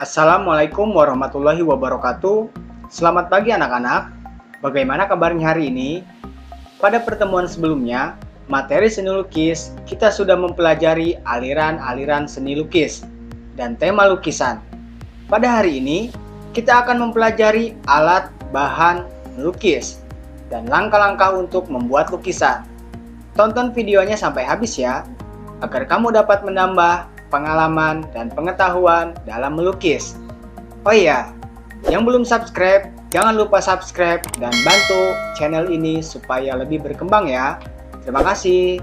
Assalamualaikum warahmatullahi wabarakatuh. Selamat pagi anak-anak. Bagaimana kabarnya hari ini? Pada pertemuan sebelumnya, materi seni lukis, kita sudah mempelajari aliran-aliran seni lukis dan tema lukisan. Pada hari ini, kita akan mempelajari alat bahan melukis dan langkah-langkah untuk membuat lukisan. Tonton videonya sampai habis ya, agar kamu dapat menambah pengalaman dan pengetahuan dalam melukis. Oh iya, yang belum subscribe, jangan lupa subscribe dan bantu channel ini supaya lebih berkembang ya. Terima kasih.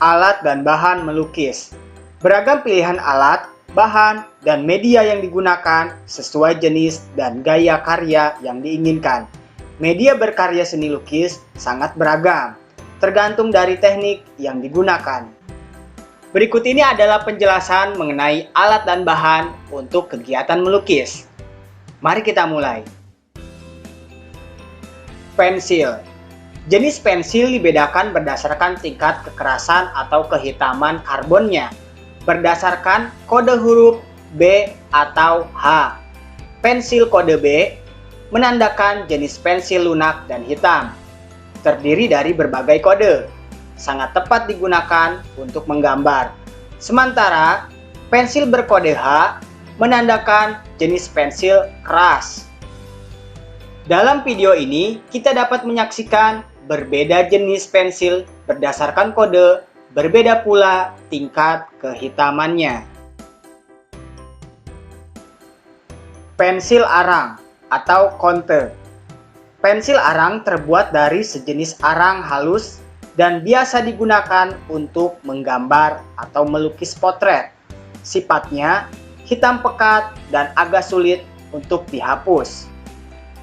Alat dan bahan melukis. Beragam pilihan alat, bahan, dan media yang digunakan sesuai jenis dan gaya karya yang diinginkan. Media berkarya seni lukis sangat beragam, tergantung dari teknik yang digunakan. Berikut ini adalah penjelasan mengenai alat dan bahan untuk kegiatan melukis. Mari kita mulai. Pensil. Jenis pensil dibedakan berdasarkan tingkat kekerasan atau kehitaman karbonnya, berdasarkan kode huruf B atau H. Pensil kode B menandakan jenis pensil lunak dan hitam, terdiri dari berbagai kode. Sangat tepat digunakan untuk menggambar. Sementara pensil berkode H menandakan jenis pensil keras. Dalam video ini kita dapat menyaksikan berbeda jenis pensil berdasarkan kode, berbeda pula tingkat kehitamannya. Pensil arang atau konte. Pensil arang terbuat dari sejenis arang halus dan biasa digunakan untuk menggambar atau melukis potret. Sifatnya hitam pekat dan agak sulit untuk dihapus.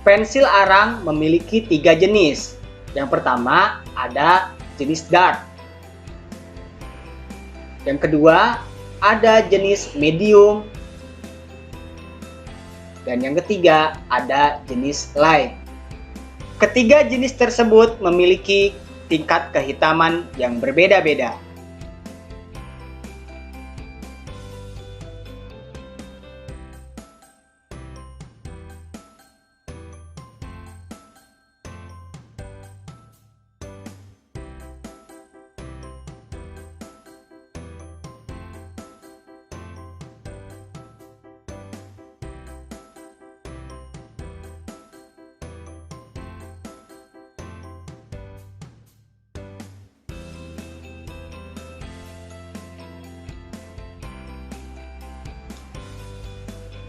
Pensil arang memiliki 3 jenis. Yang pertama ada jenis dart. Yang kedua ada jenis medium. Dan yang ketiga ada jenis light. Ketiga jenis tersebut memiliki tingkat kehitaman yang berbeda-beda.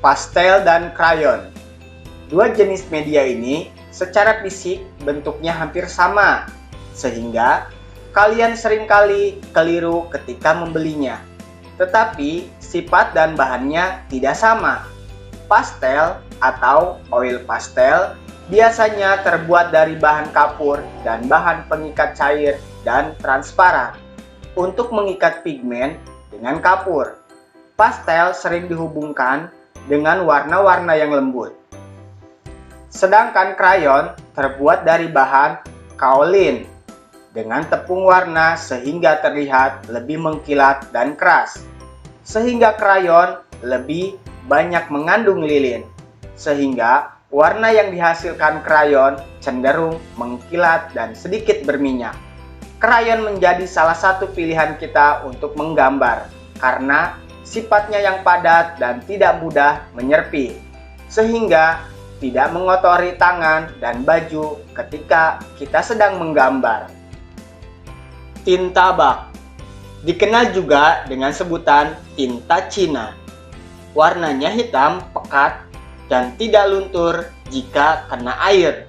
Pastel dan krayon. Dua jenis media ini secara fisik bentuknya hampir sama, sehingga kalian seringkali keliru ketika membelinya. Tetapi sifat dan bahannya tidak sama. Pastel atau oil pastel biasanya terbuat dari bahan kapur dan bahan pengikat cair dan transparan untuk mengikat pigmen dengan kapur. Pastel sering dihubungkan dengan warna-warna yang lembut. Sedangkan krayon terbuat dari bahan kaolin dengan tepung warna sehingga terlihat lebih mengkilat dan keras. Sehingga krayon lebih banyak mengandung lilin, sehingga warna yang dihasilkan krayon cenderung mengkilat dan sedikit berminyak. Krayon menjadi salah satu pilihan kita untuk menggambar karena sifatnya yang padat dan tidak mudah menyerpi, sehingga tidak mengotori tangan dan baju ketika kita sedang menggambar. Tinta bak dikenal juga dengan sebutan tinta Cina. Warnanya hitam pekat dan tidak luntur jika kena air.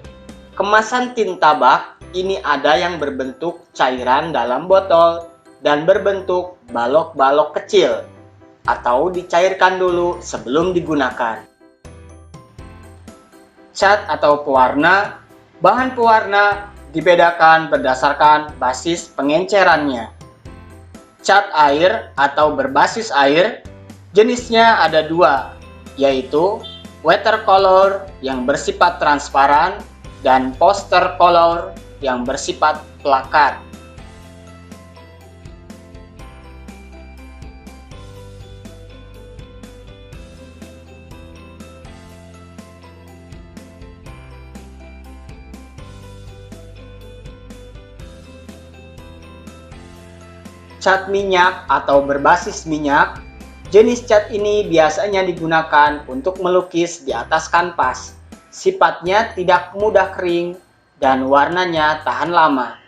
Kemasan tinta bak ini ada yang berbentuk cairan dalam botol dan berbentuk balok-balok kecil, atau dicairkan dulu sebelum digunakan. Cat atau pewarna. Bahan pewarna dibedakan berdasarkan basis pengencerannya. Cat air atau berbasis air, jenisnya ada 2, yaitu watercolor yang bersifat transparan dan poster color yang bersifat plakat. Cat minyak atau berbasis minyak. Jenis cat ini biasanya digunakan untuk melukis di atas kanvas. Sifatnya tidak mudah kering dan warnanya tahan lama.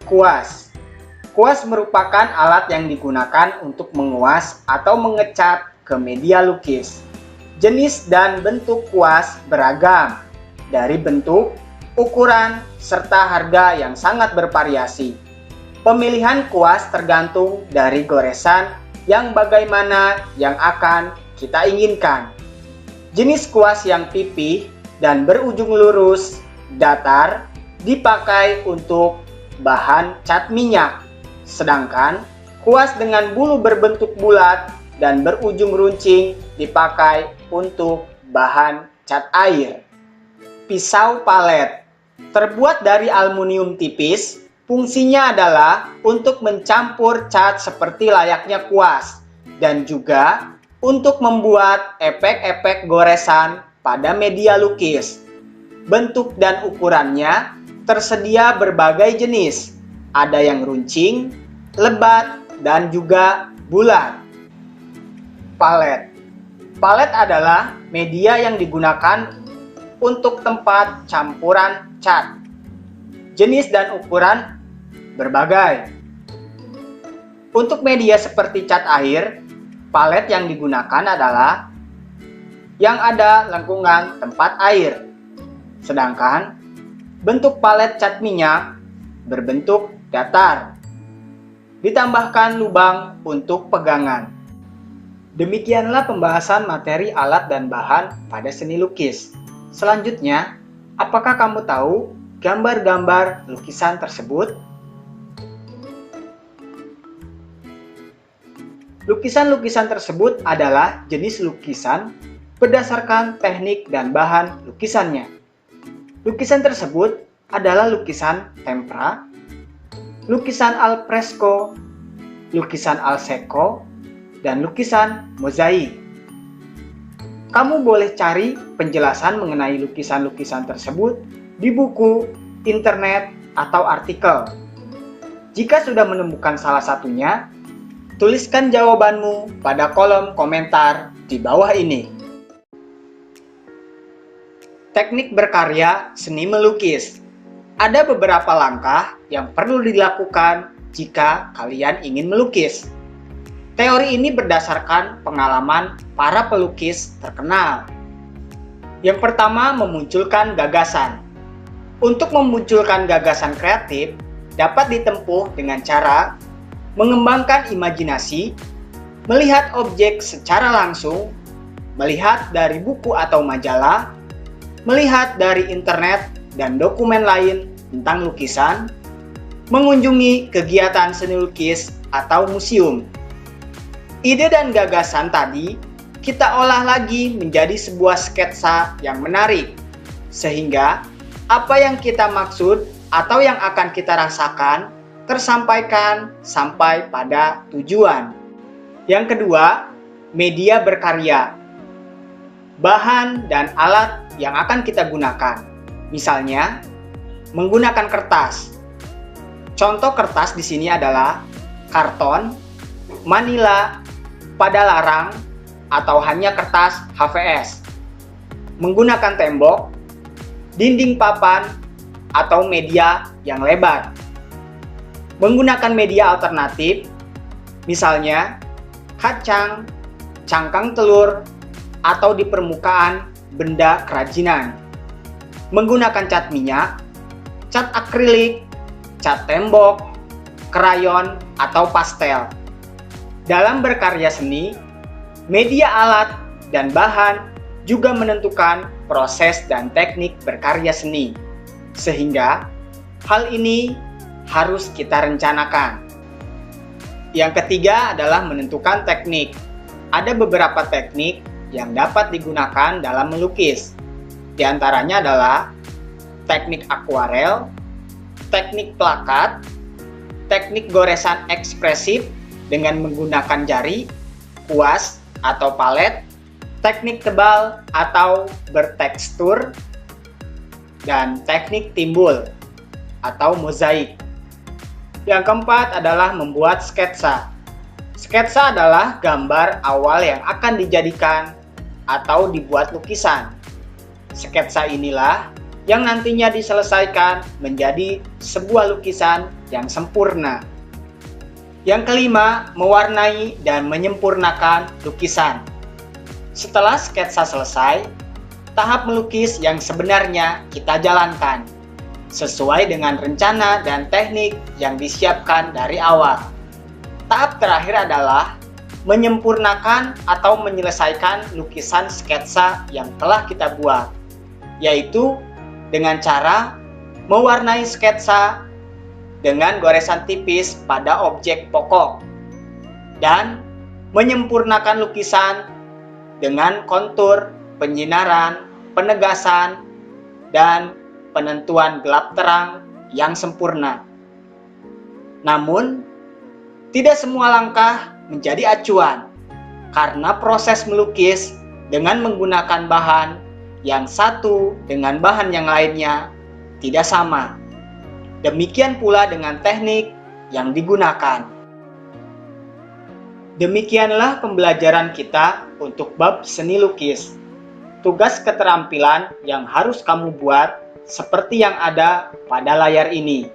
Kuas. Kuas merupakan alat yang digunakan untuk menguas atau mengecat ke media lukis. Jenis dan bentuk kuas beragam, dari bentuk, ukuran, serta harga yang sangat bervariasi. Pemilihan kuas tergantung dari goresan yang bagaimana yang akan kita inginkan. Jenis kuas yang pipih dan berujung lurus, datar, dipakai untuk bahan cat minyak. Sedangkan kuas dengan bulu berbentuk bulat dan berujung runcing dipakai untuk bahan cat air. Pisau palet terbuat dari aluminium tipis, fungsinya adalah untuk mencampur cat seperti layaknya kuas dan juga untuk membuat efek-efek goresan pada media lukis. Bentuk dan ukurannya tersedia berbagai jenis, ada yang runcing, lebat, dan juga bulat. Palet. Palet adalah media yang digunakan untuk tempat campuran cat. Jenis dan ukuran berbagai. Untuk media seperti cat air, palet yang digunakan adalah yang ada lengkungan tempat air. Sedangkan bentuk palet cat minyak berbentuk datar. Ditambahkan lubang untuk pegangan. Demikianlah pembahasan materi alat dan bahan pada seni lukis. Selanjutnya, apakah kamu tahu gambar-gambar lukisan tersebut? Lukisan-lukisan tersebut adalah jenis lukisan berdasarkan teknik dan bahan lukisannya. Lukisan tersebut adalah lukisan tempera, lukisan al fresco, lukisan al secco, dan lukisan mozaik. Kamu boleh cari penjelasan mengenai lukisan-lukisan tersebut di buku, internet, atau artikel. Jika sudah menemukan salah satunya, tuliskan jawabanmu pada kolom komentar di bawah ini. Teknik berkarya seni melukis. Ada beberapa langkah yang perlu dilakukan jika kalian ingin melukis. Teori ini berdasarkan pengalaman para pelukis terkenal. Yang pertama, memunculkan gagasan. Untuk memunculkan gagasan kreatif dapat ditempuh dengan cara mengembangkan imajinasi, melihat objek secara langsung, melihat dari buku atau majalah, melihat dari internet dan dokumen lain tentang lukisan, mengunjungi kegiatan seni lukis atau museum. Ide dan gagasan tadi kita olah lagi menjadi sebuah sketsa yang menarik, sehingga apa yang kita maksud atau yang akan kita rasakan tersampaikan sampai pada tujuan. Yang kedua, media berkarya. Bahan dan alat yang akan kita gunakan. Misalnya, menggunakan kertas. Contoh kertas di sini adalah karton, manila, pada larang, atau hanya kertas HVS. Menggunakan tembok, dinding papan, atau media yang lebar. Menggunakan media alternatif, misalnya kacang, cangkang telur, atau di permukaan benda kerajinan. Menggunakan cat minyak, cat akrilik, cat tembok, krayon, atau pastel. Dalam berkarya seni, media alat dan bahan juga menentukan proses dan teknik berkarya seni. Sehingga hal ini harus kita rencanakan. Yang ketiga adalah menentukan teknik. Ada beberapa teknik yang dapat digunakan dalam melukis. Di antaranya adalah teknik akuarel, teknik plakat, teknik goresan ekspresif dengan menggunakan jari, kuas atau palet, teknik tebal atau bertekstur, dan teknik timbul atau mozaik. Yang keempat adalah membuat sketsa. Sketsa adalah gambar awal yang akan dijadikan atau dibuat lukisan. Sketsa inilah yang nantinya diselesaikan menjadi sebuah lukisan yang sempurna. Yang kelima, mewarnai dan menyempurnakan lukisan. Setelah sketsa selesai, tahap melukis yang sebenarnya kita jalankan sesuai dengan rencana dan teknik yang disiapkan dari awal. Tahap terakhir adalah menyempurnakan atau menyelesaikan lukisan sketsa yang telah kita buat, yaitu dengan cara mewarnai sketsa dengan goresan tipis pada objek pokok dan menyempurnakan lukisan dengan kontur, penyinaran, penegasan, dan penentuan gelap terang yang sempurna. Namun, tidak semua langkah menjadi acuan karena proses melukis dengan menggunakan bahan yang satu dengan bahan yang lainnya tidak sama. Demikian pula dengan teknik yang digunakan. Demikianlah pembelajaran kita untuk bab seni lukis. Tugas keterampilan yang harus kamu buat seperti yang ada pada layar ini.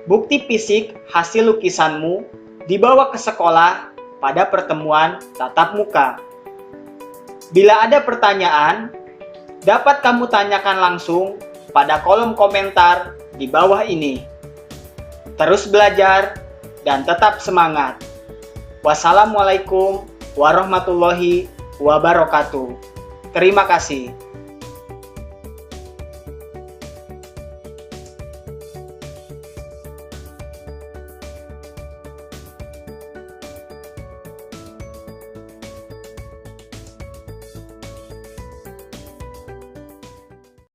Bukti fisik hasil lukisanmu dibawa ke sekolah pada pertemuan tatap muka. Bila ada pertanyaan, dapat kamu tanyakan langsung pada kolom komentar di bawah ini. Terus belajar dan tetap semangat. Wassalamualaikum warahmatullahi wabarakatuh. Terima kasih.